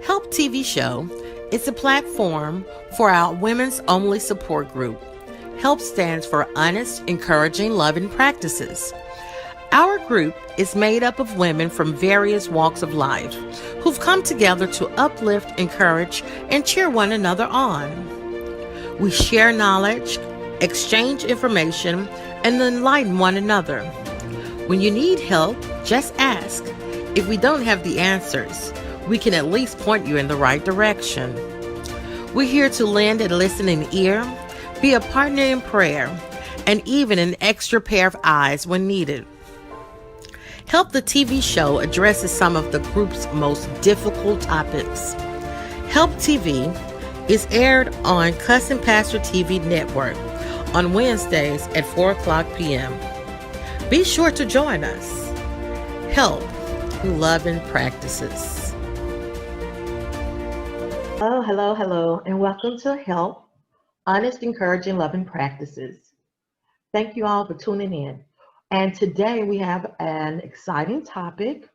Help TV Show is a platform for our women's only support group. HELP stands for Honest, Encouraging, Loving Practices. Our group is made up of women from various walks of life who've come together to uplift, encourage, and cheer one another on. We share knowledge, exchange information, and enlighten one another. When you need help, just ask. If we don't have the answers, we can at least point you in the right direction. We're here to lend a listening ear, be a partner in prayer, and even an extra pair of eyes when needed. Help the TV Show addresses some of the group's most difficult topics. Help TV is aired on Cousin Pastor TV Network on Wednesdays at 4 o'clock p.m. Be sure to join us. Help Loving Practices. Hello, and welcome to Help Honest, Encouraging, Loving Practices. Thank you all for tuning in. And today we have an exciting topic.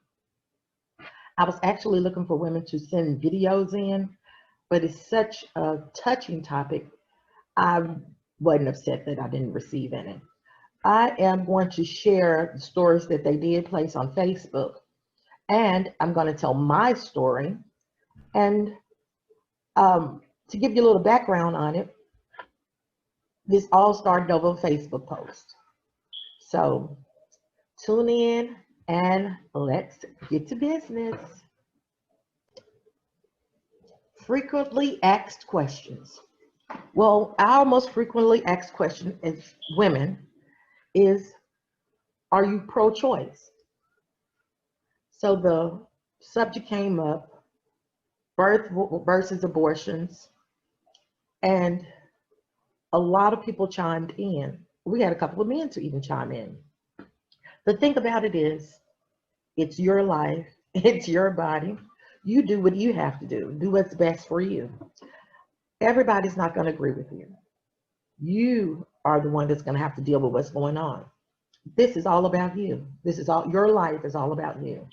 I was actually looking for women to send videos in, but it's such a touching topic. I wasn't upset that I didn't receive any. I am going to share the stories that they did place on Facebook, and I'm going to tell my story. And to give you a little background on it, this all started over a Facebook post. So tune in and let's get to business. Frequently asked questions. Well, our most frequently asked question as women is, are you pro-choice? So the subject came up, birth versus abortions, and a lot of people chimed in. We had a couple of men to even chime in. The thing about it is, it's your life, it's your body. You do what you have to do. Do what's best for you. Everybody's not going to agree with you. You are the one that's going to have to deal with what's going on. This is all about you. This is all, your life is all about you.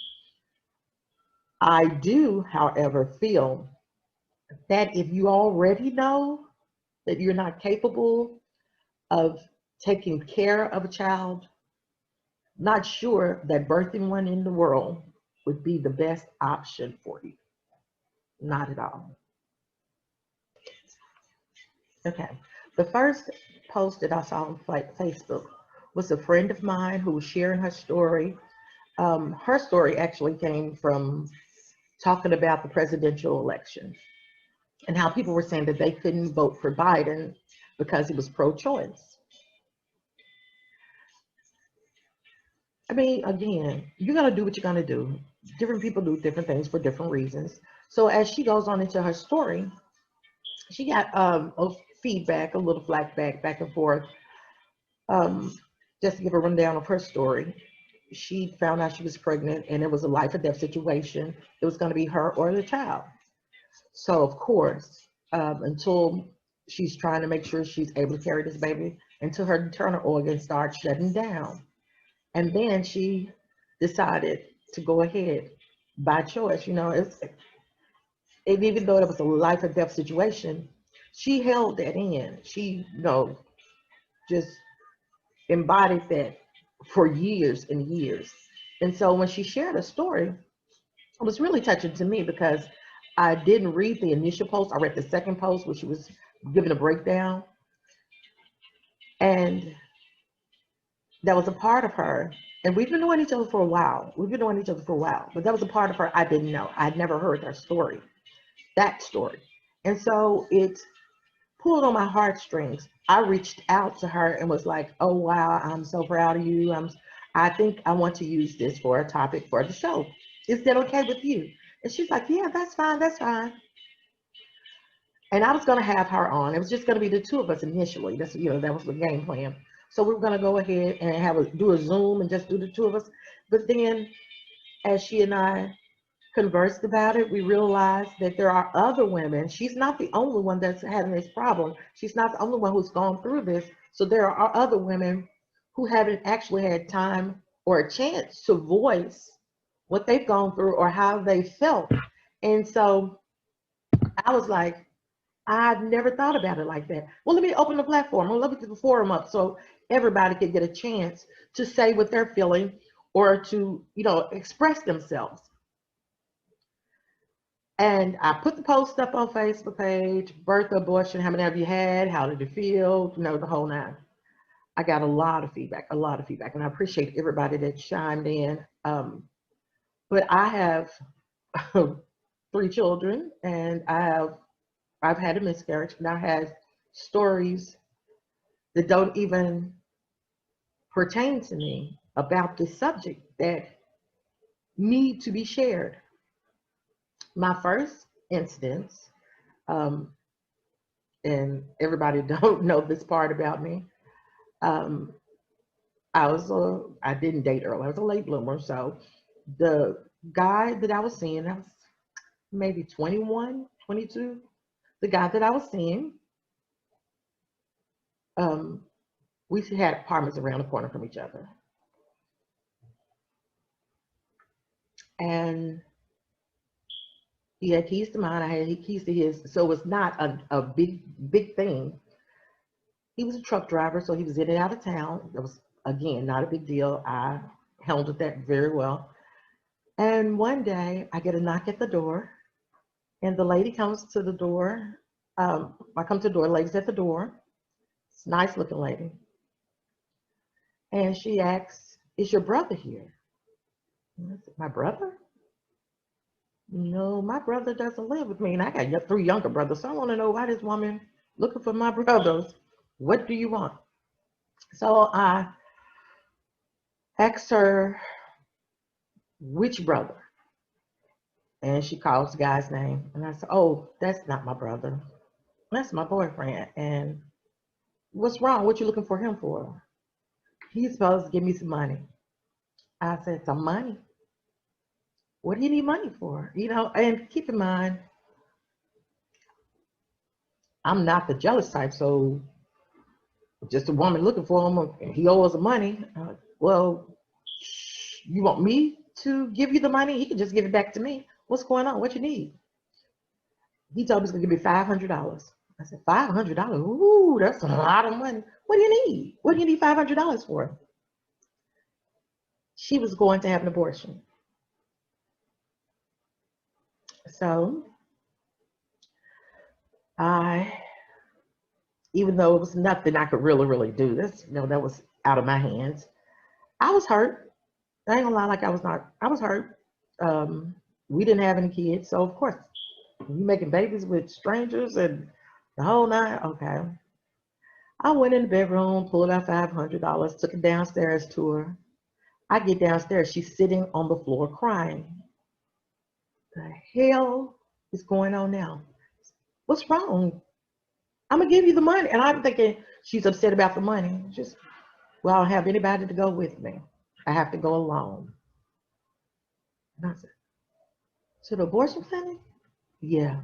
I do, however, feel that if you already know that you're not capable of taking care of a child, not sure that birthing one in the world would be the best option for you. Not at all. Okay, the first post that I saw on Facebook was a friend of mine who was sharing her story. Her story actually came from talking about the presidential election and how people were saying that they couldn't vote for Biden because he was pro-choice. I mean, again, you're going to do what you're going to do. Different people do different things for different reasons. So as she goes on into her story, she got a feedback, a little flack back and forth. Just to give a rundown of her story, she found out she was pregnant and it was a life or death situation. It was going to be her or the child. So of course, until she's trying to make sure she's able to carry this baby, until her internal organs start shutting down. And then she decided to go ahead by choice. You know, even though it was a life or death situation, she held that in. She, just embodied that for years and years. And so when she shared a story, it was really touching to me because I didn't read the initial post. I read the second post where she was giving a breakdown. And that was a part of her. And we've been knowing each other for a while. But that was a part of her I didn't know. I'd never heard her story, that story. And so it pulled on my heartstrings. I reached out to her and was like, oh, wow, I'm so proud of you. I think I want to use this for a topic for the show. Is that okay with you? And she's like, yeah, that's fine. And I was going to have her on. It was just going to be the two of us initially. That was the game plan. So we were going to go ahead and do a Zoom and just do the two of us. But then as she and I conversed about it, we realized that there are other women. She's not the only one that's having this problem. She's not the only one who's gone through this. So there are other women who haven't actually had time or a chance to voice what they've gone through or how they felt And so I was like, I've never thought about it like that. Well, let me open the platform. Well, let me get the forum up so everybody can get a chance to say what they're feeling or to, express themselves. And I put the post up on Facebook page, birth, abortion, how many have you had? How did you feel? The whole nine. I got a lot of feedback, and I appreciate everybody that chimed in. But I have 3 children, and I've had a miscarriage, and I had stories that don't even pertain to me about this subject that need to be shared. My first instance, um, and everybody don't know this part about me. Um, I didn't date early. I was a late bloomer. So the guy that I was seeing, I was maybe 21, 22. The guy that I was seeing, um, we had apartments around the corner from each other. And he had keys to mine. I had keys to his. So it was not a big thing. He was a truck driver, so he was in and out of town. It was, again, not a big deal. I handled that very well. And one day I get a knock at the door, and the lady comes to the door. I come to the door, lady's at the door. It's a nice looking lady. And she asks, "Is your brother here?" And I said, "My brother? No, my brother doesn't live with me. And I got 3 younger brothers. So I want to know why this woman looking for my brothers. What do you want?" So I asked her, "Which brother?" And she calls the guy's name. And I said, "Oh, that's not my brother. That's my boyfriend. And what's wrong? What you looking for him for?" "He's supposed to give me some money." I said, "Some money? What do you need money for?" And keep in mind, I'm not the jealous type. So just a woman looking for him, and he owes her money. Well, you want me to give you the money? He can just give it back to me. What's going on? What you need? He told me he's gonna give me $500. I said, $500? Ooh, that's a lot of money. What do you need? What do you need $500 for? She was going to have an abortion. So even though it was nothing I could really do this, that was out of my hands. I was hurt. I ain't gonna lie, like I was hurt. We didn't have any kids, so of course, you making babies with strangers and the whole nine. Okay. I went in the bedroom, pulled out $500, took it downstairs to her. I get downstairs, she's sitting on the floor crying. The hell is going on now? What's wrong? I'm gonna give you the money. And I'm thinking she's upset about the money. Just, well, I don't have anybody to go with me. I have to go alone. And I said, "To the abortion clinic?" "Yeah."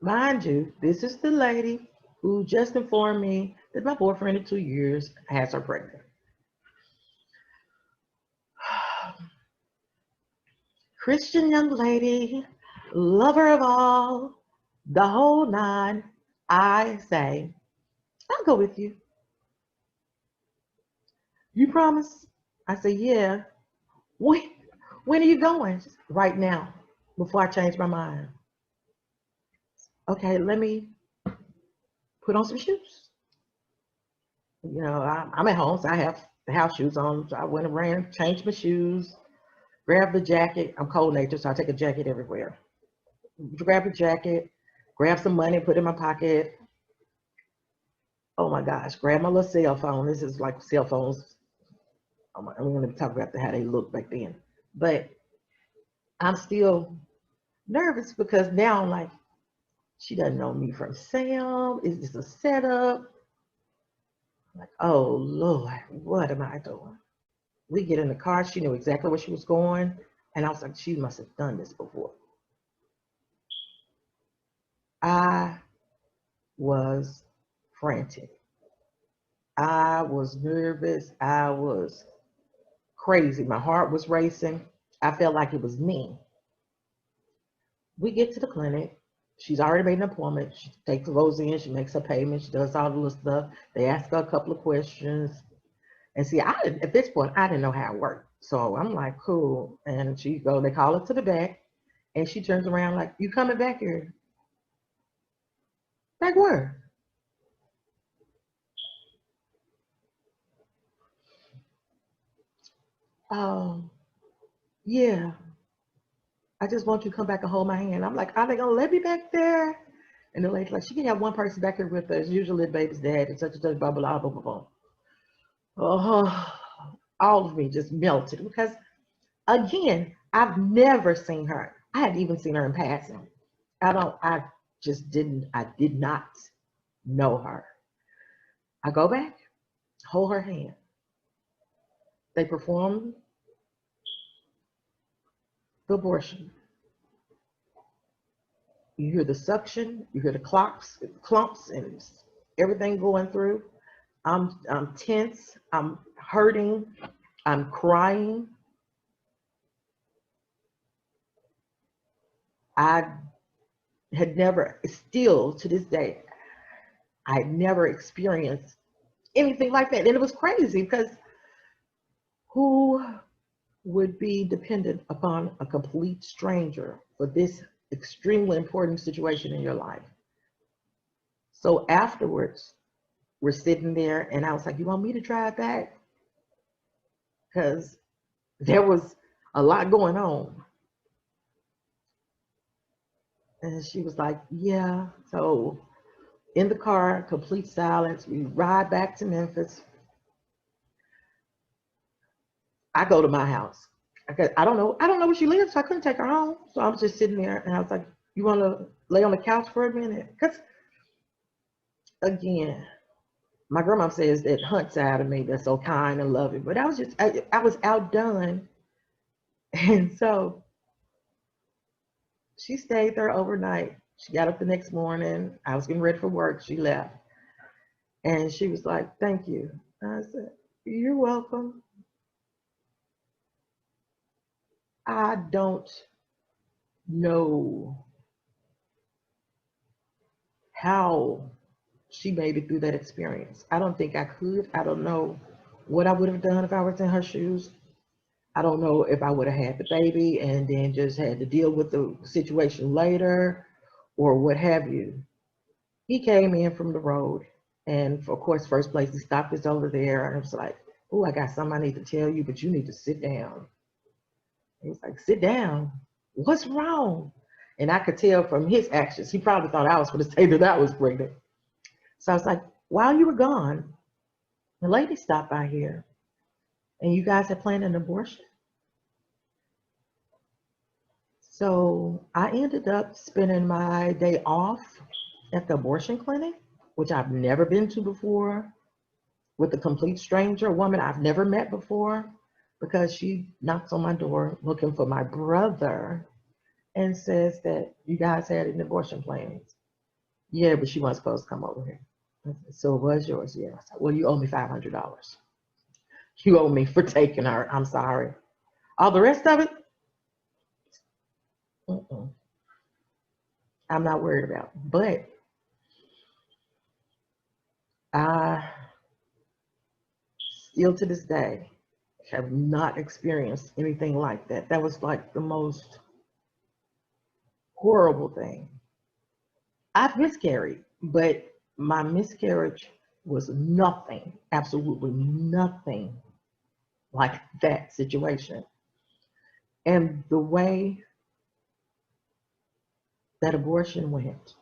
Mind you, this is the lady who just informed me that my boyfriend of 2 years has her pregnant. Christian young lady, lover of all, the whole nine. I say, "I'll go with you. You promise?" I say, "Yeah." When, when are you going? "Right now, before I change my mind." "Okay, let me put on some shoes." I'm at home, so I have the house shoes on. So I went and ran, changed my shoes, grabbed the jacket. I'm cold natured, so I take a jacket everywhere. Grab the jacket, grab some money, put it in my pocket. Oh my gosh, grab my little cell phone. This is like cell phones. I'm going to talk about how they look back then. But I'm still nervous because now I'm like, she doesn't know me from Sam. Is this a setup? I'm like, oh Lord, what am I doing? We get in the car. She knew exactly where she was going. And I was like, she must have done this before. I was frantic. I was nervous. I was crazy. My heart was racing. I felt like it was me. We get to the clinic. She's already made an appointment. She takes Rose in. She makes her payment. She does all the little stuff. They ask her a couple of questions. And see, at this point, I didn't know how it worked. So I'm like, cool. And they call her to the back. And she turns around like, you coming back here? Like where? Um, yeah. I just want you to come back and hold my hand. I'm like, are they gonna let me back there? And the lady's like, she can have one person back here with us, usually the baby's dad, and such, blah, blah, blah, blah, blah. Oh, all of me just melted because, again, I've never seen her. I hadn't even seen her in passing. I did not know her. I go back, hold her hand. They perform the abortion. You hear the suction, you hear the clumps, and everything going through. I'm tense, I'm hurting, I'm crying. I had never, still to this day, I had never experienced anything like that. And it was crazy because who would be dependent upon a complete stranger for this extremely important situation in your life? So afterwards, we're sitting there, and I was like, you want me to drive back? Because there was a lot going on. And she was like, yeah. So in the car, complete silence. We ride back to Memphis. I go to my house. I don't know where she lives, so I couldn't take her home. So I was just sitting there, and I was like, you want to lay on the couch for a minute? Because, again, my grandma says that hunt side of me that's so kind and loving, but I was outdone. And so she stayed there overnight. She got up the next morning. I was getting ready for work. She left. And she was like, thank you. I said, you're welcome. I don't know how she made it through that experience. I don't think I could. I don't know what I would have done if I was in her shoes. I don't know if I would have had the baby and then just had to deal with the situation later or what have you. He came in from the road, and of course, first place he stopped is over there. And I was like, oh, I got something I need to tell you, but you need to sit down. He was like, sit down. What's wrong? And I could tell from his actions, he probably thought I was going to say that I was pregnant. So I was like, while you were gone, the lady stopped by here, and you guys had planned an abortion. So I ended up spending my day off at the abortion clinic, which I've never been to before, with a complete stranger, a woman I've never met before, because she knocks on my door looking for my brother and says that you guys had an abortion plan. Yeah, but she wasn't supposed to come over here. So it was yours, yeah. I said, well, you owe me $500. You owe me for taking her. I'm sorry. All the rest of it, mm-mm, I'm not worried about. But I still to this day have not experienced anything like that. That was like the most horrible thing. I've miscarried, but my miscarriage was nothing, absolutely nothing like that situation. And the way that abortion went,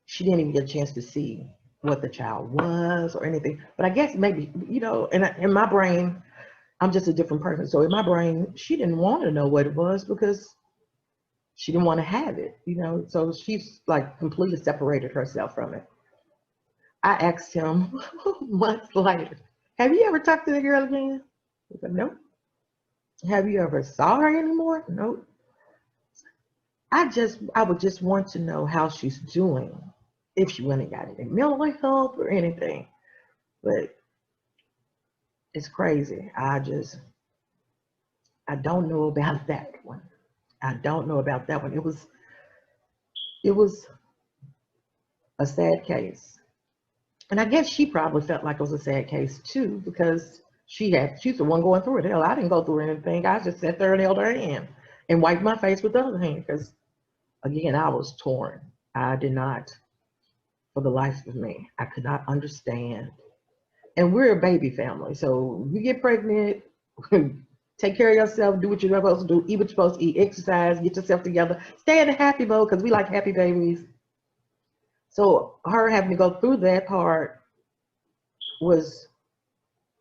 she didn't even get a chance to see what the child was or anything. But I guess maybe, in my brain, I'm just a different person. So in my brain, she didn't want to know what it was because she didn't want to have it. So she's like completely separated herself from it. I asked him months later, have you ever talked to the girl again? He said, nope. Have you ever saw her anymore? Nope. I would just want to know how she's doing, if she went and got any mental health or anything. But it's crazy. I don't know about that one. I don't know about that one. It was a sad case. And I guess she probably felt like it was a sad case too, because she's the one going through it. Hell, I didn't go through anything. I just sat there and held her hand and wiped my face with the other hand because, again, I was torn. I did not, for the life of me, I could not understand. And we're a baby family, so you get pregnant, take care of yourself, do what you're supposed to do, eat what you're supposed to eat, exercise, get yourself together, stay in a happy mode because we like happy babies. So her having to go through that part was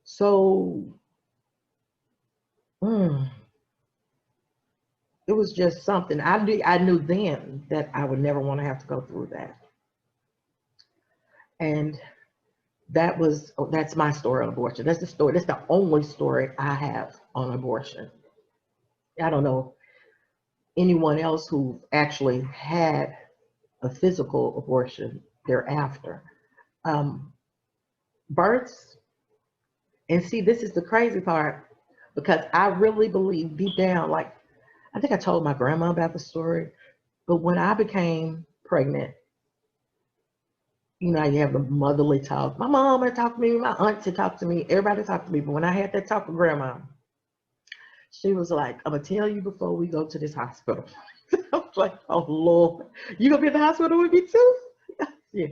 so, mm, it was just something. I knew then that I would never want to have to go through that. And that's my story on abortion. That's the story. That's the only story I have on abortion. I don't know anyone else who actually had a physical abortion thereafter. Um, Births, and see, this is the crazy part because I really believe deep down, like I think I told my grandma about the story, but when I became pregnant, you know, you have the motherly talk. My mom had talked to me, my aunts had talked to me, everybody talked to me. But when I had that talk with grandma, she was like, I'm gonna tell you before we go to this hospital. I was like, oh Lord, you gonna be in the hospital with me too? Yes.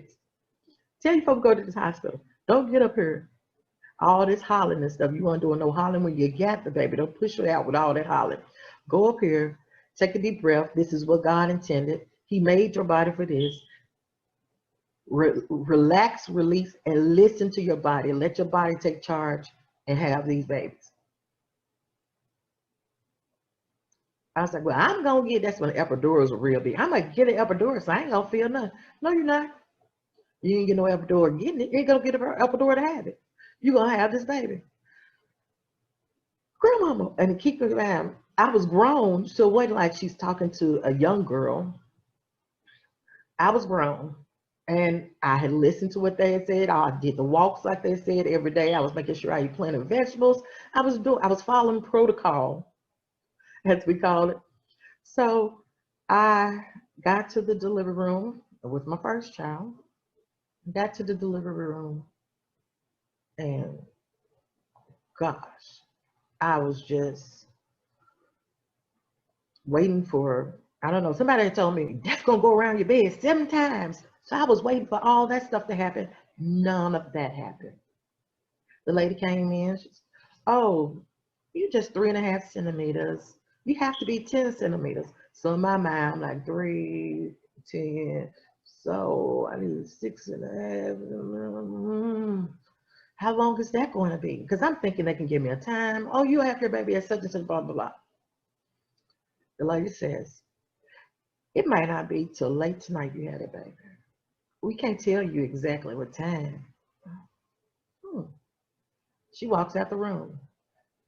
Tell you before we go to this hospital. Don't get up here. All this hollering and stuff. You want to do no hollering when you got the baby. Don't push her out with all that hollering. Go up here, take a deep breath. This is what God intended. He made your body for this. Relax, release, and listen to your body. Let your body take charge and have these babies. I was like, well, I'm gonna get, that's when the epidurals were real big. I'm gonna get an epidural, so I ain't gonna feel nothing. No, you're not. You ain't get no epidural getting it. You ain't gonna get an epidural to have it. You're gonna have this baby. Grandmama, and keep in mind, I was grown, so it wasn't like she's talking to a young girl. I was grown. And I had listened to what they had said. I did the walks like they said every day. I was making sure I eat plenty of vegetables. I was following protocol, as we call it. So I got to the delivery room with my first child. Got to the delivery room, and gosh, I was just waiting for, I don't know, somebody had told me that's gonna go around your bed 7 times. So I was waiting for all that stuff to happen. None of that happened. The lady came in. She said, oh, you're just 3.5 centimeters. You have to be 10 centimeters. So in my mind, I'm like 3, 10. So I need 6.5. How long is that going to be? Because I'm thinking they can give me a time. Oh, you have your baby at such and such, blah, blah, blah. The lady says, it might not be till late tonight you had a baby. We can't tell you exactly what time. Hmm. She walks out the room.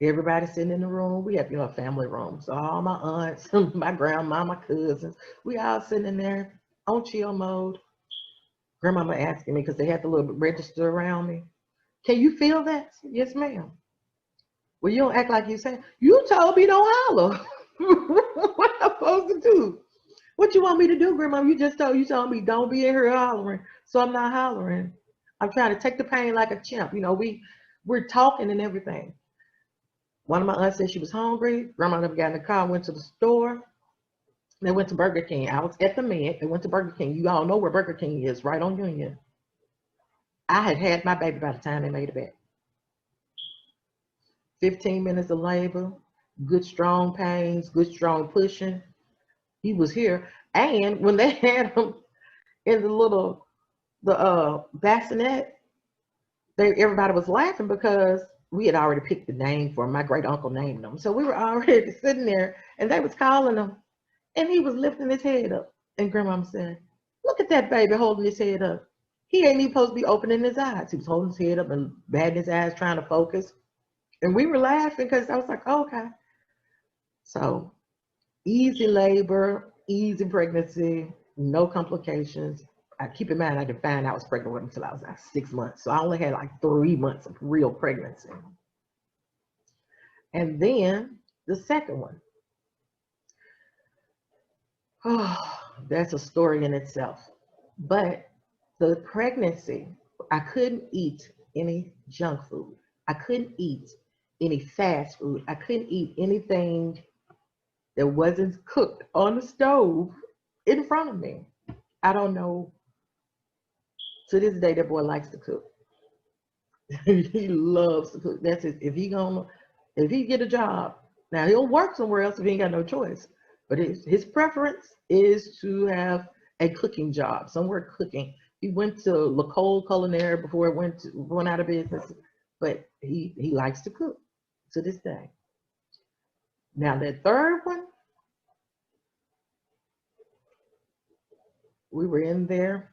Everybody sitting in the room. We have, a family room. So all my aunts, my grandma, my cousins, we all sitting in there on chill mode. Grandmama asking me, because they had the little register around me. Can you feel that? Yes, ma'am. Well, you don't act like you say, you told me don't holler. What am I supposed to do? What you want me to do, Grandma? You told me don't be in here hollering. So I'm not hollering. I'm trying to take the pain like a champ. We're talking and everything. One of my aunts said she was hungry. Grandma never got in the car, went to the store. They went to Burger King. I was at the Med. They went to Burger King. You all know where Burger King is, right on Union. I had had my baby by the time they made it back. 15 minutes of labor, good strong pains, good strong pushing. He was here. And when they had him in the bassinet, everybody was laughing because we had already picked the name for him. My great uncle named him. So we were already sitting there and they was calling him and he was lifting his head up. And grandmama said, look at that baby holding his head up. He ain't even supposed to be opening his eyes. He was holding his head up and batting his eyes, trying to focus. And we were laughing because I was like, oh, okay. So easy labor, easy pregnancy, no complications. I keep in mind I didn't find out I was pregnant with him until I was like 6 months. So I only had like 3 months of real pregnancy. And then The second one, oh, that's a story in itself. But the pregnancy, I couldn't eat any junk food. I couldn't eat any fast food. I couldn't eat anything that wasn't cooked on the stove in front of me. I don't know. To this day, that boy likes to cook. He loves to cook. That's it. If he get a job, now he'll work somewhere else if he ain't got no choice. But his preference is to have a cooking job, somewhere cooking. He went to Lacole Culinary before it went out of business, but he likes to cook to this day. Now that third one, we were in there.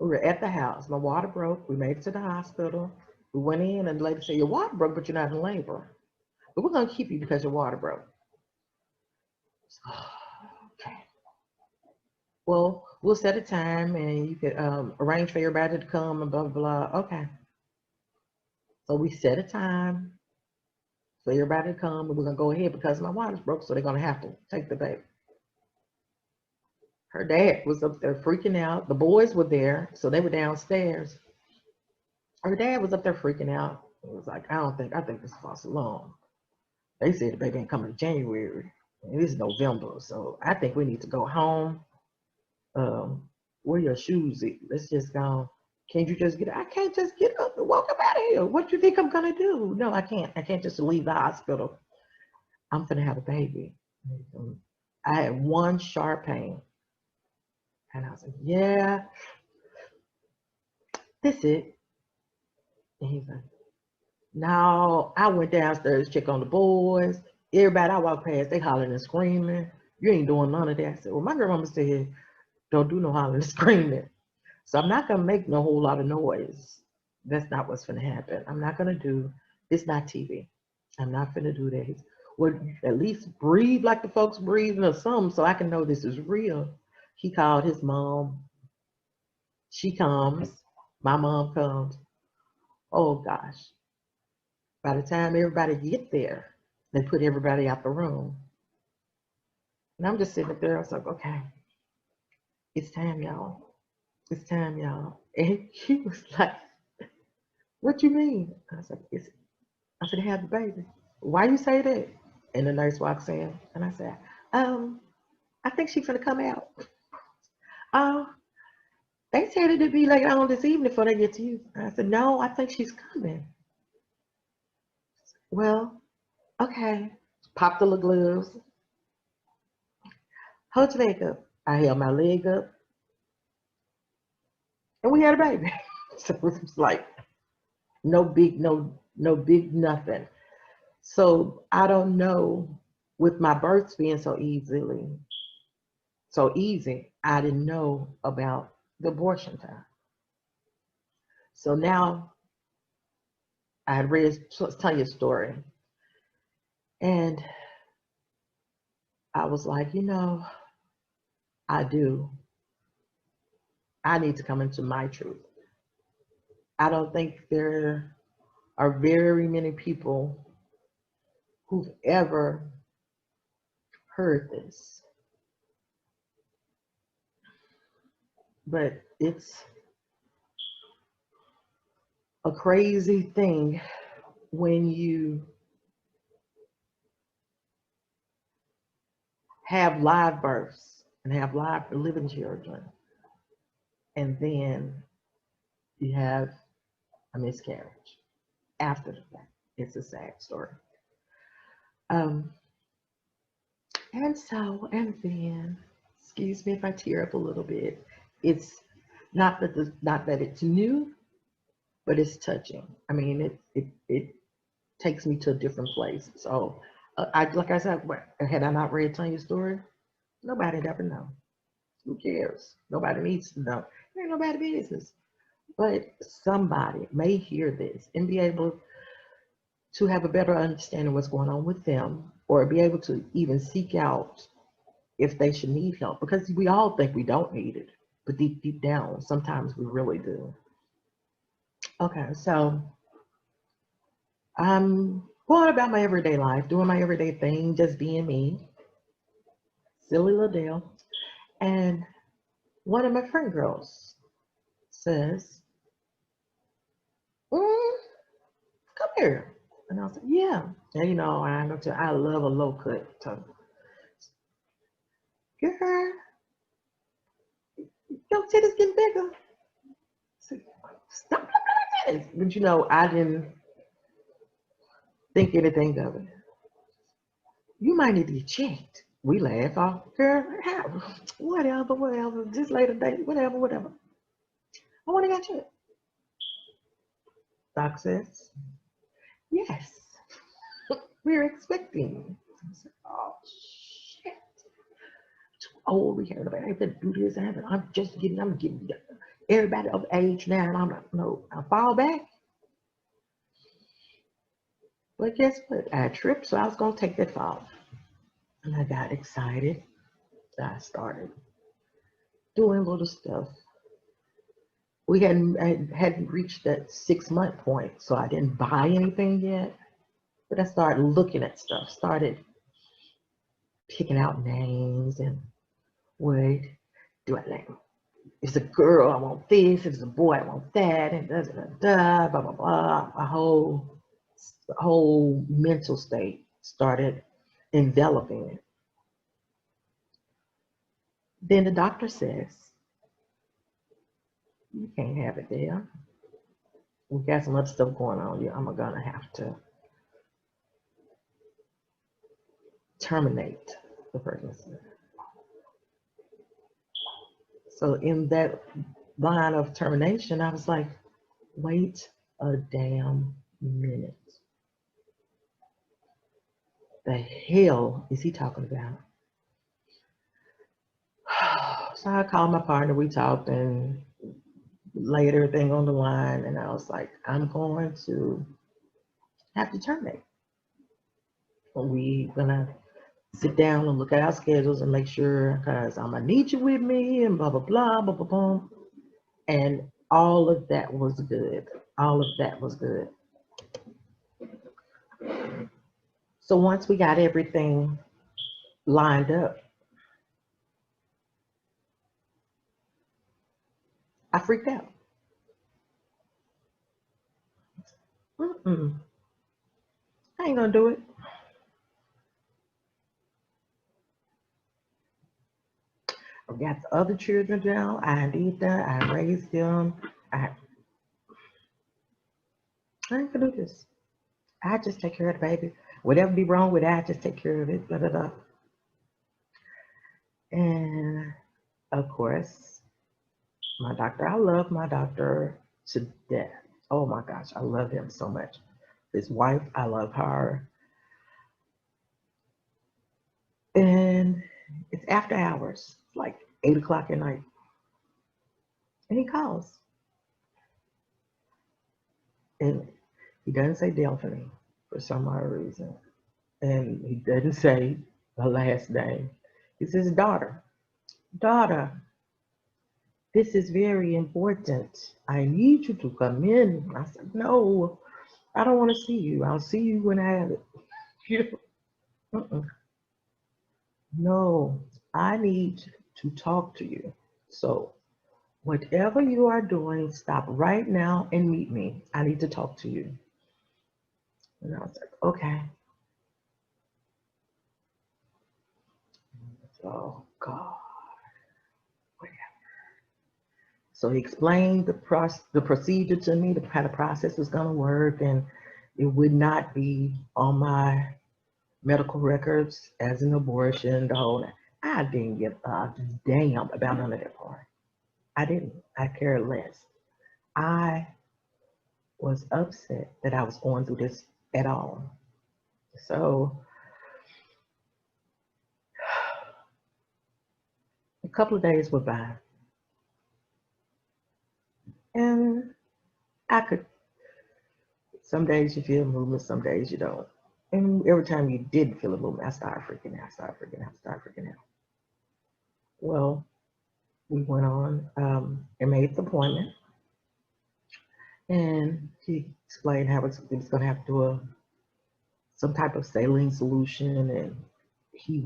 We were at the house. My water broke. We made it to the hospital. We went in, and the lady said, "Your water broke, but you're not in labor. But we're gonna keep you because your water broke." Okay. Well, we'll set a time, and you could arrange for everybody to come and blah blah blah. Okay. So we set a time for everybody to come, and we're gonna go ahead because my water's broke, so they're gonna have to take the baby. Her dad was up there freaking out. The boys were there, so they were downstairs. Her dad was up there freaking out. He was like, I think this is false alarm. They said the baby ain't coming in January. It is November, so I think we need to go home. Where your shoes at? Let's just go. Can't you just get up? I can't just get up and walk up out of here. What do you think I'm gonna do? No, I can't. I can't just leave the hospital. I'm gonna have a baby. I had one sharp pain. And I was like, yeah, that's it. And he's like, no, I went downstairs to check on the boys. Everybody I walked past, they hollering and screaming. You ain't doing none of that. I said, well, my grandmama said, don't do no hollering and screaming. So I'm not gonna make no whole lot of noise. That's not what's gonna happen. I'm not gonna do, it's not TV. I'm not gonna do that. Well, at least breathe like the folks breathing or something so I can know this is real. He called his mom. She comes. My mom comes. Oh gosh. By the time everybody get there, they put everybody out the room. And I'm just sitting there. I was like, okay, it's time, y'all. It's time, y'all. And he was like, what you mean? I was like, I said, have the baby. Why you say that? And the nurse walks in and I said, I think she's gonna come out. Uh, they said it'd be later on this evening before they get to you. I said, no, I think she's coming. Well, okay. Pop the little gloves. Hold your leg up. I held my leg up and we had a baby. So it was like no big nothing. So I don't know, with my births being so easy, I didn't know about the abortion time. So now I had read Tanya's story and I was like, I do. I need to come into my truth. I don't think there are very many people who've ever heard this, but it's a crazy thing when you have live births and have live living children, and then you have a miscarriage after the fact. It's a sad story. Um, and then, excuse me if I tear up a little bit. It's not that it's new, but it's touching. I mean, it takes me to a different place. So, like I said, had I not read Tanya's story, nobody'd ever know. Who cares? Nobody needs to know. There ain't nobody business. But somebody may hear this and be able to have a better understanding of what's going on with them, or be able to even seek out if they should need help, because we all think we don't need it, but deep down, sometimes we really do. Okay, so I'm going about my everyday life, doing my everyday thing, just being me, silly little Dale. And one of my friend girls says, mm, come here. And I was like, yeah. And you know, I love a low cut tongue. Girl, your titties getting bigger. I said, stop looking at titties. But you know, I didn't think anything of it. You might need to get checked. We laugh off, girl, whatever, just later date, whatever. I want to get checked. Doc says, yes, we're expecting. I said, oh, shit. Oh, we have to do this. I'm getting everybody of age now. And I'm like, no, I fall back. But guess what? I tripped, so I was going to take that fall. And I got excited. I started doing little stuff. I hadn't reached that 6 month point, so I didn't buy anything yet. But I started looking at stuff, started picking out names and what do I name? If it's a girl, I want this. If it's a boy, I want that. And blah blah blah. A whole mental state started enveloping it. Then the doctor says, "You can't have it there. We got some other stuff going on. I'm gonna have to terminate the pregnancy." So in that line of termination, I was like, wait a damn minute. The hell is he talking about? So I called my partner, we talked and laid everything on the line, and I was like, I'm going to have to terminate. We gonna sit down and look at our schedules and make sure, because I'm gonna need you with me and blah blah blah blah blah blah. And all of that was good. All of that was good. So once we got everything lined up, I freaked out. Mm-mm, I ain't gonna do it. I've got the other children now. I did that. I raised them. I, I ain't gonna do this. I just take care of the baby. Whatever be wrong with that, I just take care of it. Blah, blah, blah. And of course, my doctor, I love my doctor to death. Oh my gosh, I love him so much. His wife, I love her. And it's after hours, like 8 o'clock at night. And he calls. And he doesn't say Delphine for some odd reason. And he doesn't say the last name. He says daughter. Daughter, this is very important. I need you to come in. I said, no, I don't want to see you. I'll see you when I have it. Mm-mm. No, I need to talk to you. So whatever you are doing, stop right now and meet me. I need to talk to you. And I was like, okay. Oh God. So he explained the procedure to me, how the process was going to work, and it would not be on my medical records as an abortion. The whole I didn't give a damn about none of that part. I didn't. I cared less. I was upset that I was going through this at all. So a couple of days went by, and I could. Some days you feel movement, some days you don't. And every time you didn't feel a movement, I started freaking out, started freaking out. Well, we went on and made the appointment, and he explained how he was going to have to do some type of saline solution, and they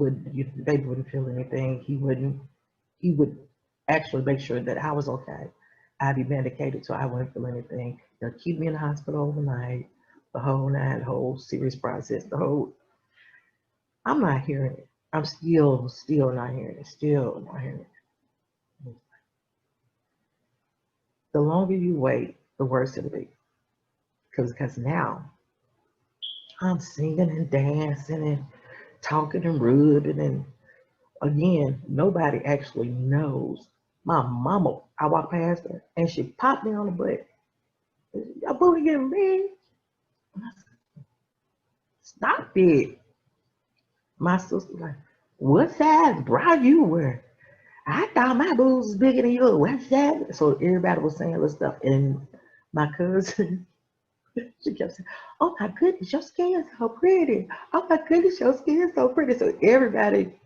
wouldn't feel anything. He would actually make sure that I was okay. I'd be medicated so I wouldn't feel anything. They'll keep me in the hospital overnight, the whole nine, the whole serious process, the whole. I'm not hearing it. I'm still not hearing it. Still not hearing it. The longer you wait, the worse it'll be. Because now I'm singing and dancing and talking and rubbing, and again, nobody actually knows. My mama, I walked past her and she popped me on the butt. Your booty getting big. Stop it. My sister like, what size bra you wear? I thought my boobs was bigger than yours. What size? So everybody was saying this stuff. And my cousin, she kept saying, oh my goodness, your skin's so pretty. Oh my goodness, your skin's so pretty. So everybody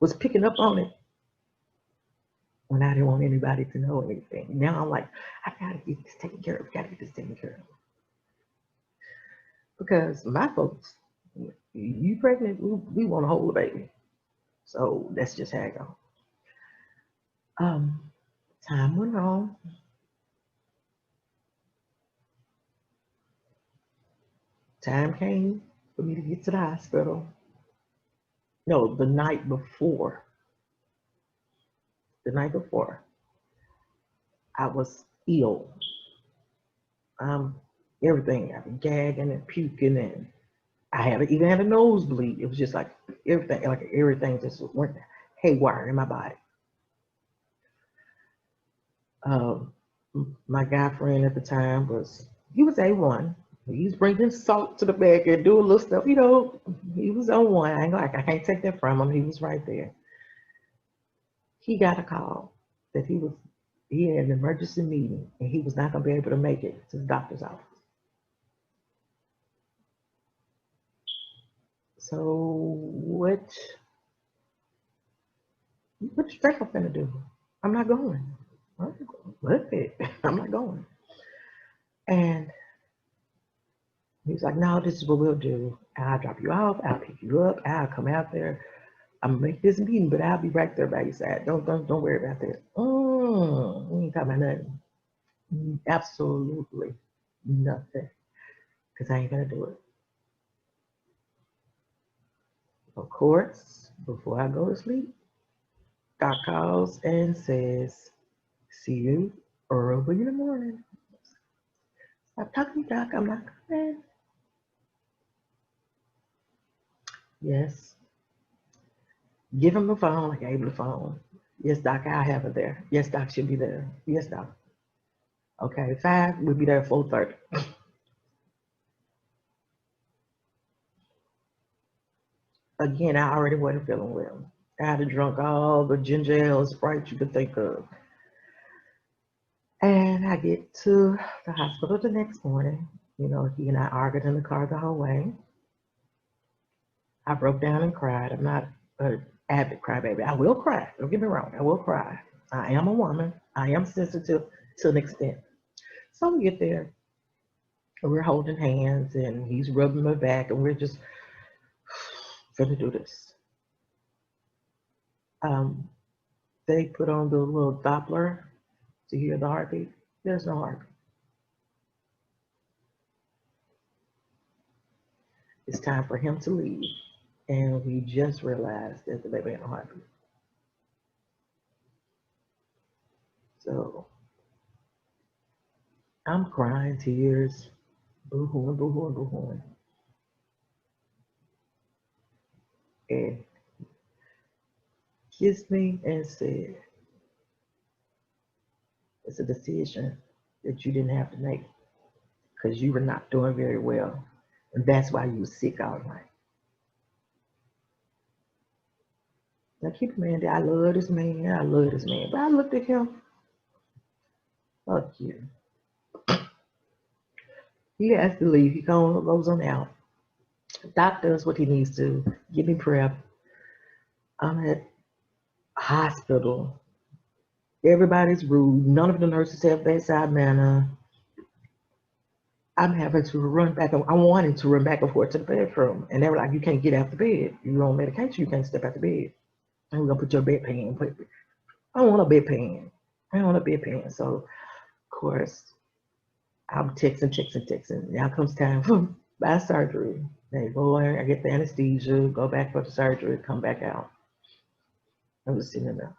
was picking up on it when I didn't want anybody to know anything. Now I'm like, I gotta get this taken care of. Gotta get this taken care of. Because my folks, you pregnant, we want to hold a baby. So that's just how it goes. Um, Time went on. Time came for me to get to the hospital. No, the night before. The night before, I was ill. Um, Everything. I was gagging and puking, and even had a nosebleed. It was just like everything just went haywire in my body. Um, my guy friend at the time he was A1. He's bringing salt to the bag and doing little stuff. He was on one. I can't take that from him. He was right there. He got a call that he had an emergency meeting and he was not going to be able to make it to the doctor's office. So what you think I'm gonna do? I'm not going. What? I'm not going. And he was like, no, this is what we'll do. I'll drop you off. I'll pick you up. I'll come out there. I'm gonna make this meeting, but I'll be right there by your side. Don't worry about that. We ain't talking about nothing. Absolutely nothing. Because I ain't gonna do it. Of course, before I go to sleep, Doc calls and says, see you early in the morning. Stop talking, Doc. I'm not coming. Yes. Give him the phone. I gave him the phone. Yes, Doc, I'll have it there. Yes, Doc, she'll be there. Yes, Doc. Okay, 5, we'll be there at 4:30. Again, I already wasn't feeling well. I had drunk all the ginger ale and Sprite you could think of. And I get to the hospital the next morning. He and I argued in the car the whole way. I broke down and cried. I'm not an avid crybaby. I will cry. Don't get me wrong. I will cry. I am a woman. I am sensitive to an extent. So we get there. We're holding hands, and he's rubbing my back, and we're just gonna do this. They put on the little Doppler to hear the heartbeat. There's no heartbeat. It's time for him to leave, and we just realized that the baby had no heartbeat. So I'm crying tears, boo-hooing, boo-hooing, boo-hooing. And kissed me and said, it's a decision that you didn't have to make because you were not doing very well. And that's why you were sick all night. Now keep in mind that I love this man. I love this man. But I looked at him, fuck you. He has to leave. He goes on out. Doc does what he needs to. Give me prep. I'm at hospital. Everybody's rude. None of the nurses have bedside manner. I'm having to run back. I'm wanting to run back and forth to the bathroom, and they were like, "You can't get out the bed. You're on medication. You can't step out the bed. And we're gonna put your bedpan." I don't want a bedpan. I don't want a bedpan. So of course I'm texting. Now comes time for my surgery. They go in, I get the anesthesia, go back for the surgery, come back out. I was sitting there,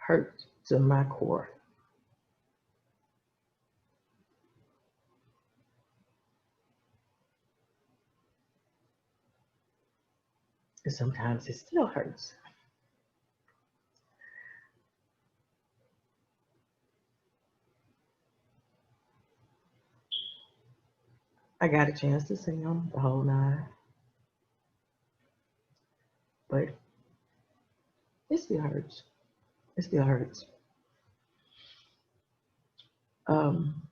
hurt to my core. And sometimes it still hurts. I got a chance to sing them the whole nine, but it still hurts. It still hurts. Um,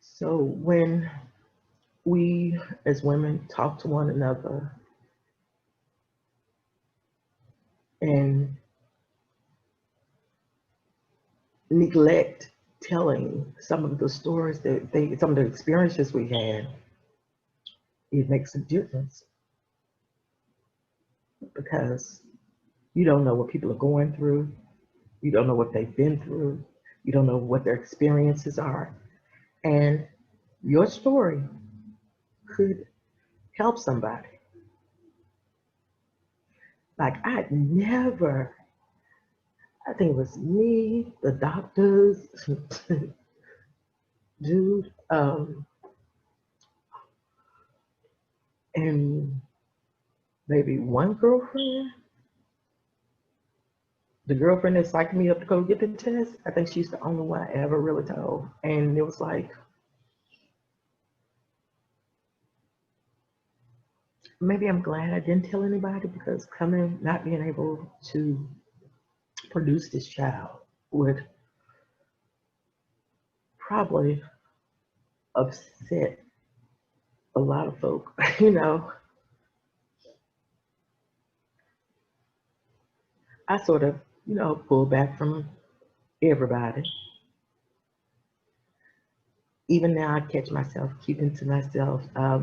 so when we as women talk to one another and neglect telling some of the stories some of the experiences we had, it makes a difference because you don't know what people are going through. You don't know what they've been through. You don't know what their experiences are. And your story could help somebody. Like I think it was me, the doctors, dude, and maybe one girlfriend. The girlfriend that psyched me up to go get the test, I think she's the only one I ever really told. And it was like, maybe I'm glad I didn't tell anybody because coming, not being able to produce this child would probably upset a lot of folk. I sort of, pull back from everybody. Even now, I catch myself keeping to myself. I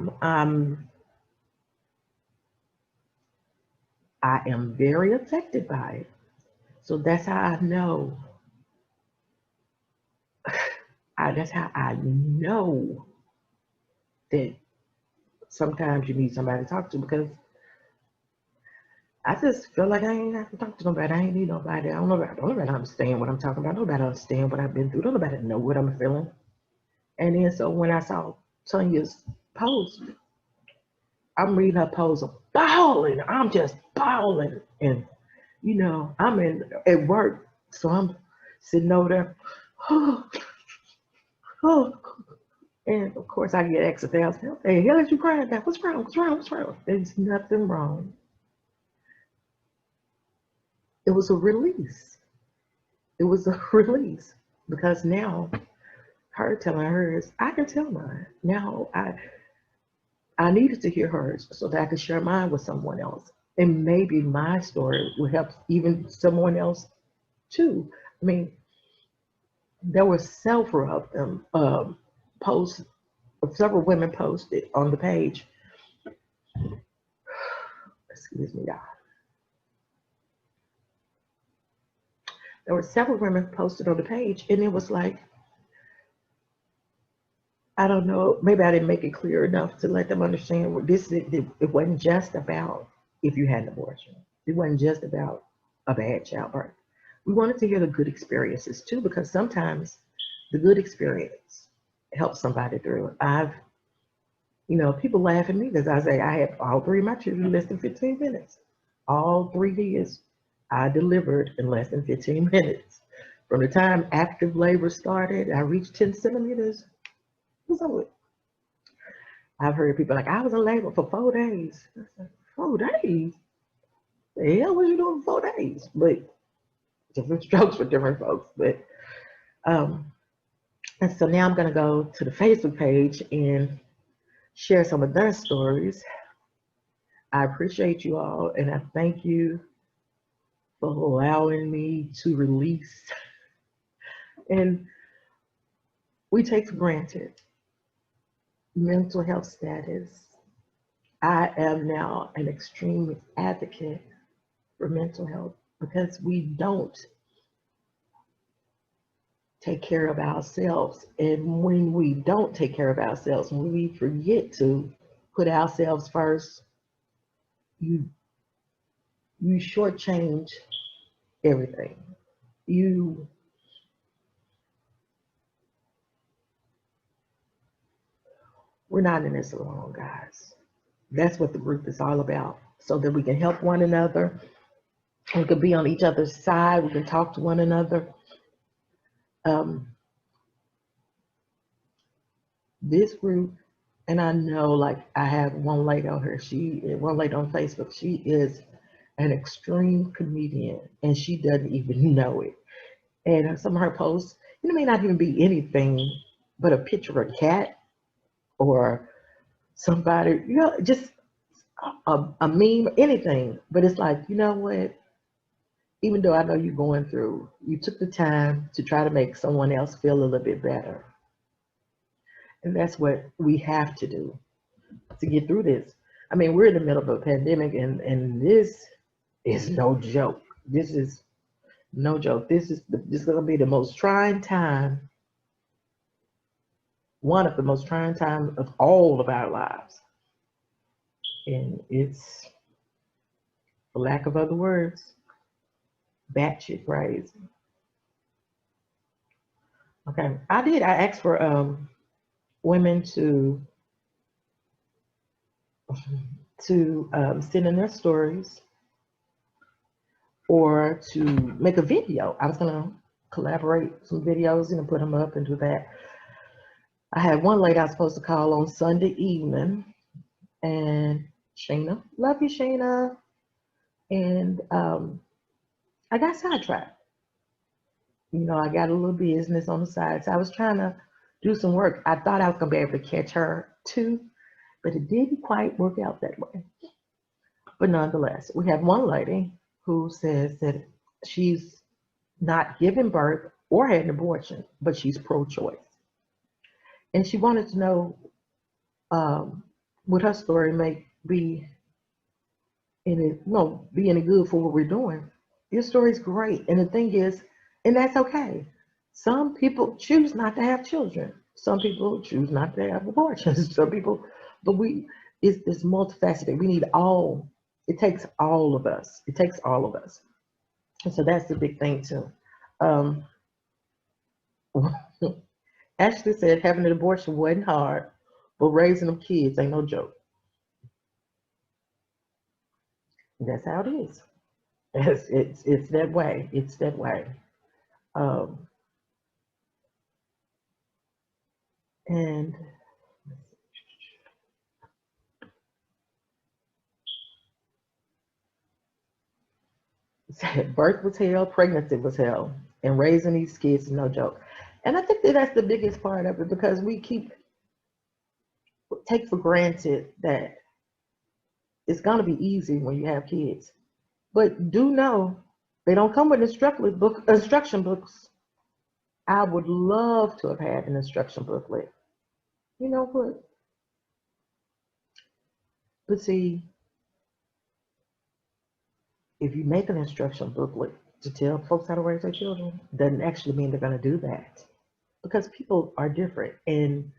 am very affected by it. So that's how I know. That's how I know that sometimes you need somebody to talk to because I just feel like I ain't have to talk to nobody. I ain't need nobody. Don't nobody understand what I'm talking about. Nobody understand what I've been through. Don't nobody know what I'm feeling. And then so when I saw Tanya's post, I'm reading her post, of bawling. I'm just bawling. And, I'm at work. So I'm sitting over there. Oh, and of course I get extra thousand. Hey, hell is you crying about? What's wrong? What's wrong? What's wrong? There's nothing wrong. It was a release. It was a release because now her telling hers, I can tell mine. Now I needed to hear hers so that I could share mine with someone else. And maybe my story will help even someone else too. I mean, there were several of them posts, several women posted on the page. Excuse me, y'all. There were several women posted on the page, and it was like, I don't know, maybe I didn't make it clear enough to let them understand what it wasn't just about if you had an abortion. It wasn't just about a bad childbirth. We wanted to hear the good experiences too, because sometimes the good experience helps somebody through. People laugh at me because I say I had all three of my children in less than 15 minutes. All 3 years I delivered in less than 15 minutes. From the time active labor started, I reached 10 centimeters. So I've heard people like, I was in labor for 4 days. I said, 4 days? The hell was you doing for 4 days? But different strokes for different folks. But um, and so now I'm gonna go to the Facebook page and share some of their stories. I appreciate you all, and I thank you for allowing me to release. And we take for granted mental health status. I am now an extreme advocate for mental health because we don't take care of ourselves. And when we don't take care of ourselves, when we forget to put ourselves first, you you shortchange everything. You we're not in this alone, guys. That's what the group is all about. So that we can help one another. We can be on each other's side. We can talk to one another. Um, this group, and I know, like I have one lady on here. One lady on Facebook. She is an extreme comedian, and she doesn't even know it. And some of her posts, it may not even be anything but a picture of a cat or somebody, just a meme, anything. But it's like, you know what? Even though I know you're going through, you took the time to try to make someone else feel a little bit better. And that's what we have to do to get through this. I mean, we're in the middle of a pandemic, and this is no joke. This is no joke. This is going to be the most trying time, one of the most trying times of all of our lives. And it's, for lack of other words, batshit crazy. Okay, I asked for women to send in their stories or to make a video. I was gonna collaborate some videos and put them up and do that. I had one lady I was supposed to call on Sunday evening, and Shayna, love you, Shayna, and I got sidetracked. I got a little business on the side, so I was trying to do some work. I thought I was gonna be able to catch her too, but it didn't quite work out that way. But nonetheless, we have one lady who says that she's not given birth or had an abortion, but she's pro-choice, and she wanted to know um, would her story make be any no be any good for what we're doing. Your story's great, and the thing is, and that's okay. Some people choose not to have children. Some people choose not to have abortions. Some people, but it's multifaceted. We need all. It takes all of us. It takes all of us, and so that's the big thing too. Um, Ashley said having an abortion wasn't hard, but raising them kids ain't no joke. That's how it is. It's that way. It's that way. Um, and birth was hell, pregnancy was hell, and raising these kids is no joke. And I think that that's the biggest part of it because we take for granted that it's gonna be easy when you have kids. But do know they don't come with instruction books. I would love to have had an instruction booklet. You know what? But see, if you make an instruction booklet to tell folks how to raise their children, doesn't actually mean they're going to do that because people are different. And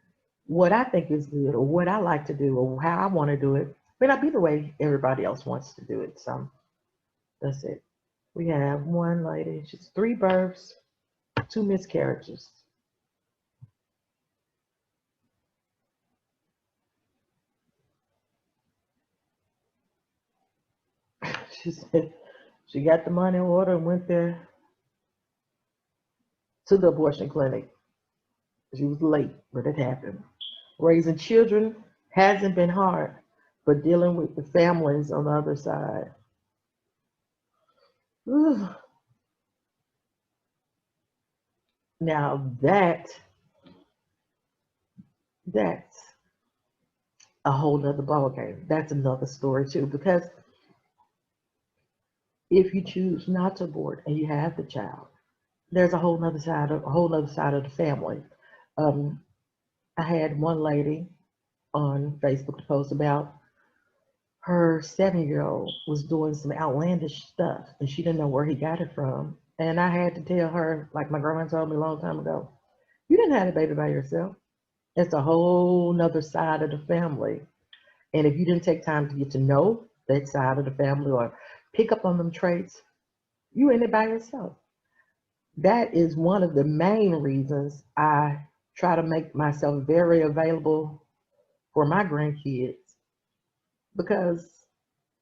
what I think is good or what I like to do or how I want to do it may not be the way everybody else wants to do it. So that's it. We have one lady, she's 3 births, 2 miscarriages. She said she got the money order and went there to the abortion clinic. She was late, but it happened. Raising children hasn't been hard, but dealing with the families on the other side. Now that's a whole nother ball game. That's another story too, because if you choose not to abort and you have the child, there's a whole nother side of the family. Um, I had one lady on Facebook post about her 7 year old was doing some outlandish stuff and she didn't know where he got it from. And I had to tell her, like my grandma told me a long time ago, you didn't have a baby by yourself. It's a whole nother side of the family. And if you didn't take time to get to know that side of the family or pick up on them traits, you in it by yourself. That is one of the main reasons I try to make myself very available for my grandkids because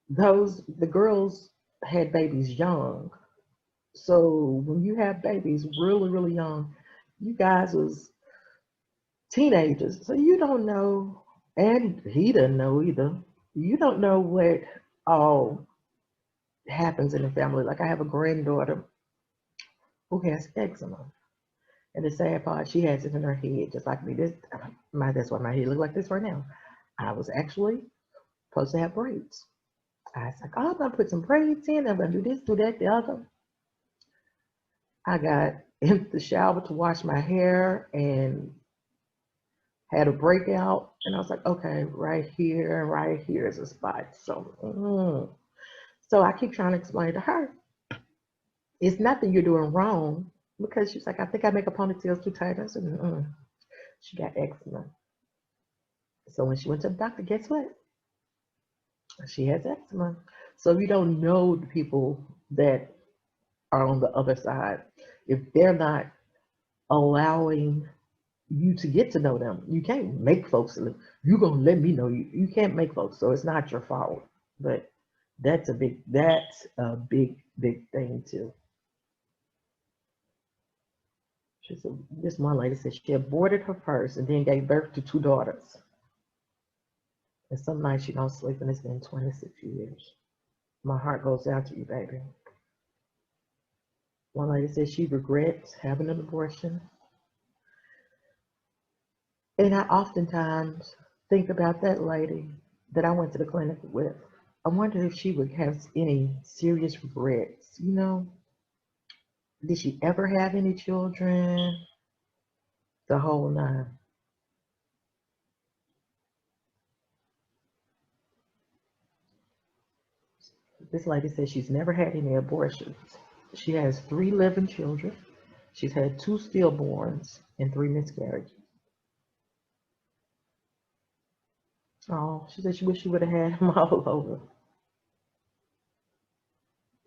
the girls had babies young. So when you have babies really, really young, you guys was teenagers. So you don't know, and he doesn't know either. You don't know what all happens in the family. Like I have a granddaughter who has eczema. And the sad part, she has it in her head, just like me. That's why my head look like this right now. I was actually supposed to have braids. I was like, oh, I'm gonna put some braids in. I'm gonna do this, do that, the other. I got in the shower to wash my hair and had a breakout. And I was like, okay, right here is a spot. So I keep trying to explain to her, it's nothing you're doing wrong because she's like, I think I make a ponytails too tight. I said, mm. She got eczema. So when she went to the doctor, guess what? She has eczema. So you don't know the people that are on the other side. If they're not allowing you to get to know them, you can't make folks, you're going to let me know you. You can't make folks. So it's not your fault. But that's a big thing too. This one lady said she aborted her first and then gave birth to two daughters. And some nights she don't sleep and it's been 26 years. My heart goes out to you, baby. One lady said she regrets having an abortion. And I oftentimes think about that lady that I went to the clinic with. I wonder if she would have any serious regrets. Did she ever have any children? The whole nine. This lady says she's never had any abortions. She has three living children. She's had two stillborns and three miscarriages. Oh, she said she wish she would have had them all over.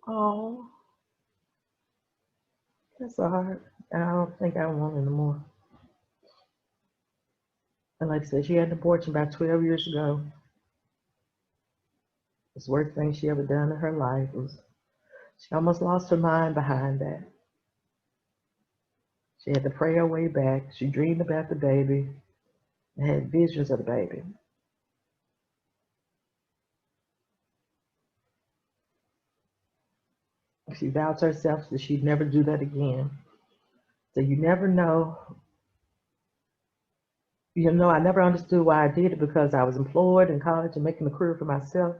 Oh, that's so hard. I don't think I want any more. And like I said, she had an abortion about 12 years ago. It's the worst thing she ever done in her life. She almost lost her mind behind that. She had to pray her way back. She dreamed about the baby and had visions of the baby. She vowed to herself that she'd never do that again. So you never know. I never understood why I did it because I was employed in college and making a career for myself.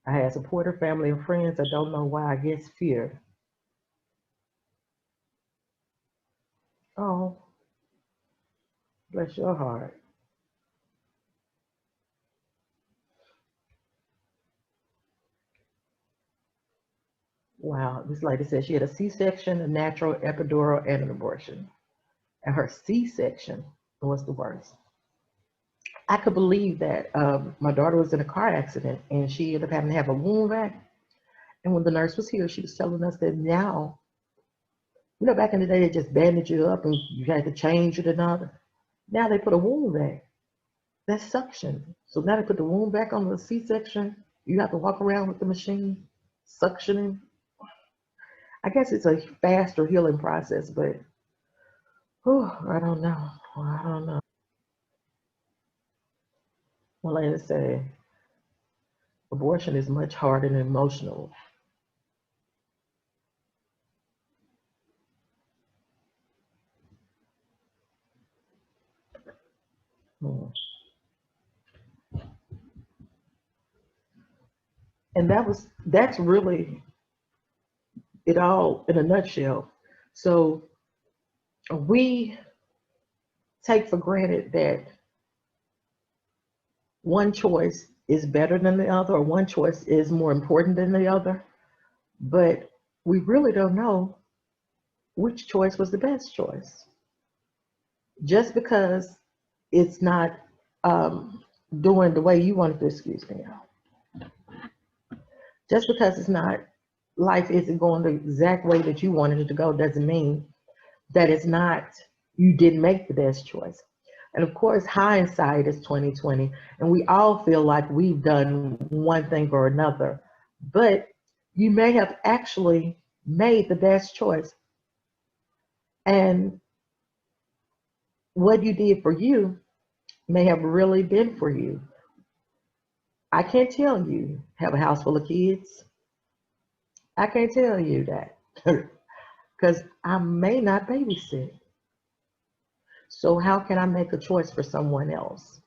I had supportive family and friends. I don't know why. I guess fear. Oh, bless your heart. Wow. This lady said she had a C-section, a natural epidural, and an abortion. And her C-section was the worst. I could believe that my daughter was in a car accident and she ended up having to have a wound vac. And when the nurse was here, she was telling us that now, back in the day, they just bandaged you up and you had to change it and all. Now they put a wound vac. That's suction. So now they put the wound vac on the C-section. You have to walk around with the machine suctioning. I guess it's a faster healing process, but I don't know. Well, like I say, abortion is much harder and emotional. Hmm. And that's really it all in a nutshell. So we take for granted that one choice is better than the other, or one choice is more important than the other, but we really don't know which choice was the best choice. Just because it's not doing the way you wanted to, excuse me now, just because it's not, life isn't going the exact way that you wanted it to go, doesn't mean that it's not, you didn't make the best choice. And of course, hindsight is 2020, and we all feel like we've done one thing or another, but you may have actually made the best choice. And what you did for you may have really been for you. I can't tell you have a house full of kids. I can't tell you that because I may not babysit. So how can I make a choice for someone else?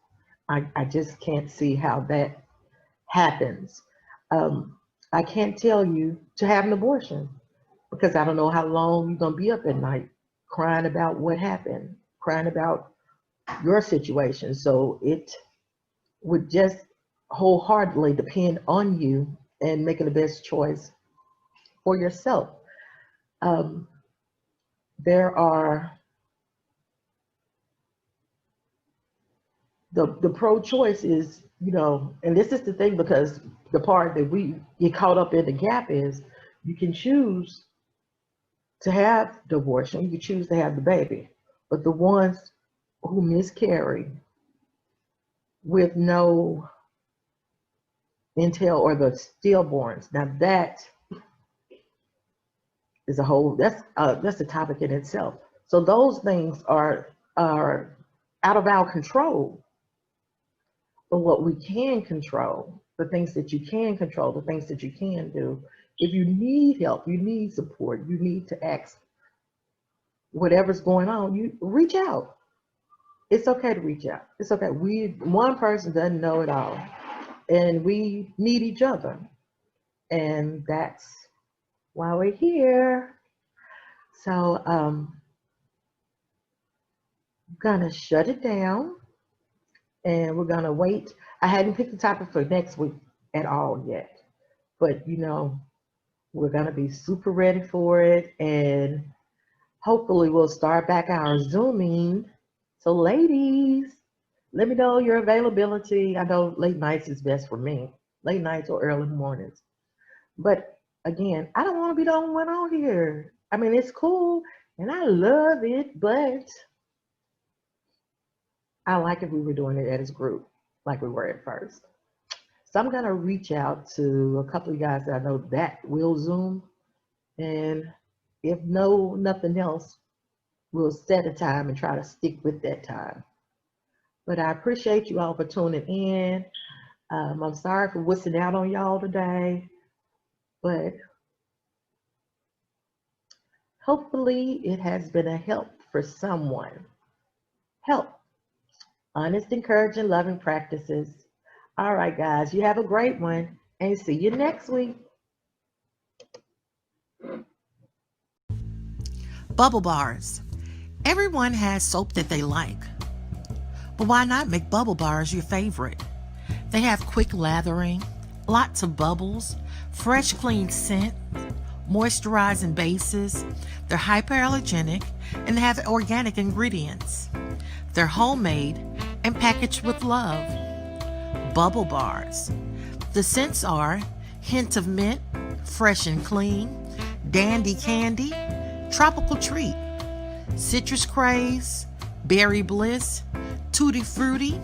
I just can't see how that happens. Um, I can't tell you to have an abortion because I don't know how long you're going to be up at night crying about what happened, crying about your situation. So it would just wholeheartedly depend on you and making the best choice for yourself. Um, there are the pro-choice is, and this is the thing, because the part that we get caught up in the gap is you can choose to have the abortion, you can choose to have the baby, but the ones who miscarry with no entail, or the stillborns, now that is a whole, that's a topic in itself. So those things are out of our control. But what we can control, the things that you can control, the things that you can do, if you need help, you need support, you need to ask whatever's going on, you reach out. It's okay to reach out. It's okay. One person doesn't know it all, and we need each other. And that's why we're here. So gonna shut it down, and we're gonna wait. I hadn't picked the topic for next week at all yet, but we're gonna be super ready for it, and hopefully we'll start back our Zooming. So ladies, let me know your availability. I know late nights is best for me, late nights or early mornings. But again, I don't want to be the only one on here. I mean, it's cool and I love it, but I like if we were doing it as a group, like we were at first. So I'm gonna reach out to a couple of guys that I know that will Zoom, and if nothing else, we'll set a time and try to stick with that time. But I appreciate you all for tuning in. I'm sorry for whistling out on y'all today, but hopefully it has been a help for someone. Help. Honest, encouraging, loving practices. All right, guys, you have a great one, and see you next week. Bubble bars. Everyone has soap that they like, but why not make bubble bars your favorite? They have quick lathering, lots of bubbles, fresh clean scent, moisturizing bases. They're hypoallergenic and they have organic ingredients. They're homemade and packaged with love. Bubble bars. The scents are hint of mint, fresh and clean, dandy candy, tropical treat, citrus craze, berry bliss, tutti frutti,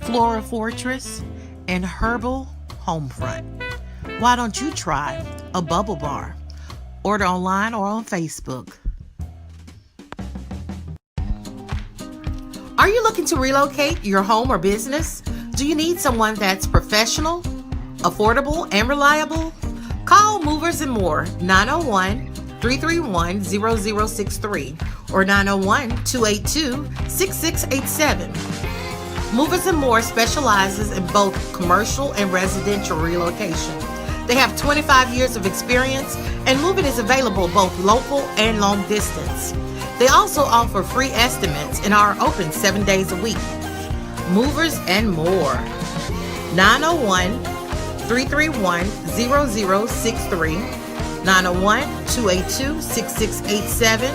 flora fortress, and herbal homefront. Why don't you try a bubble bar? Order online or on Facebook. Are you looking to relocate your home or business? Do you need someone that's professional, affordable, and reliable? Call Movers and More 901-331-0063 or 901-282-6687. Movers and More specializes in both commercial and residential relocation. They have 25 years of experience, and moving is available both local and long distance. They also offer free estimates and are open 7 days a week. Movers and More. 901-331-0063, 901-282-6687,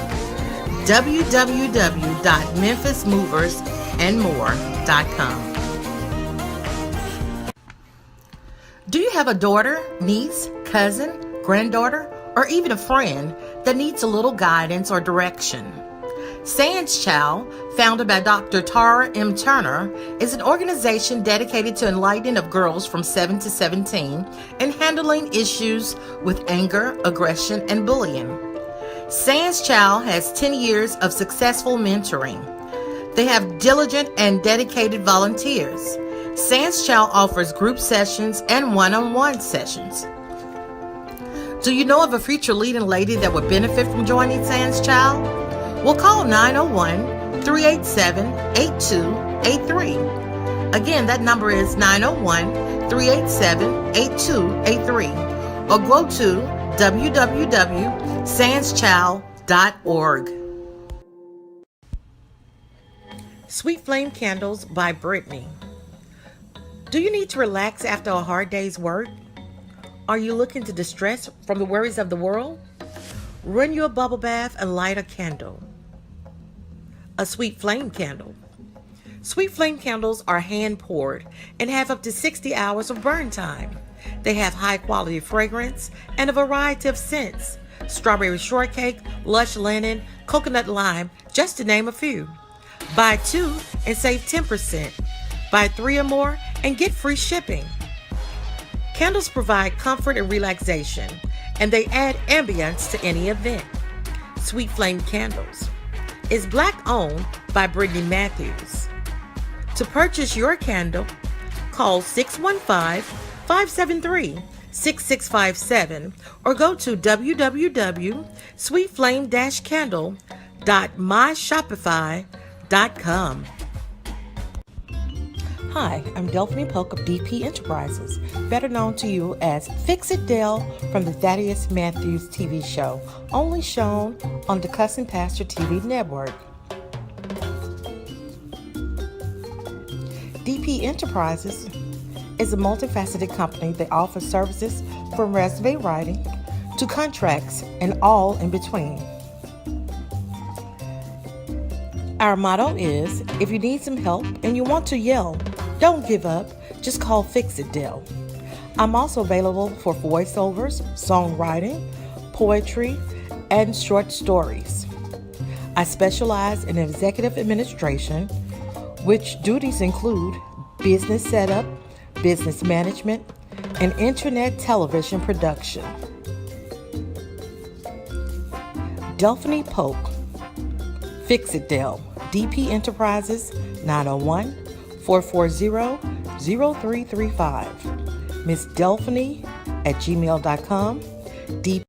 www.memphismoversandmore.com. Do you have a daughter, niece, cousin, granddaughter, or even a friend that needs a little guidance or direction? Sans Child, founded by Dr. Tara M. Turner, is an organization dedicated to enlightening of girls from 7 to 17 and handling issues with anger, aggression, and bullying. Sans Child has 10 years of successful mentoring. They have diligent and dedicated volunteers. Sans Child offers group sessions and one-on-one sessions. Do you know of a future leading lady that would benefit from joining Sans Child? Well, call 901-387-8283. Again, that number is 901-387-8283. Or go to www.sanschild.org. Sweet Flame Candles by Brittany. Do you need to relax after a hard day's work? Are you looking to distress from the worries of the world? Run you a bubble bath and light a candle. A Sweet Flame Candle. Sweet Flame candles are hand poured and have up to 60 hours of burn time. They have high quality fragrance and a variety of scents: strawberry shortcake, lush linen, coconut lime, just to name a few. Buy 2 and save 10%. Buy 3 or more and get free shipping. Candles provide comfort and relaxation, and they add ambience to any event. Sweet Flame Candles is Black owned by Brittany Matthews. To purchase your candle, call 615-573-6657 or go to www.sweetflame-candle.myshopify.com. Hi, I'm Delphine Polk of DP Enterprises, better known to you as Fix It Del from the Thaddeus Matthews TV show, only shown on the Cousin Pastor TV network. DP Enterprises is a multifaceted company that offers services from resume writing to contracts and all in between. Our motto is, if you need some help and you want to yell, don't give up, just call Fix It Del. I'm also available for voiceovers, songwriting, poetry, and short stories. I specialize in executive administration, which duties include business setup, business management, and internet television production. Delphine Polk, Fix It Del, DP Enterprises, 901-440-0335. Miss Delphine at gmail.com, DP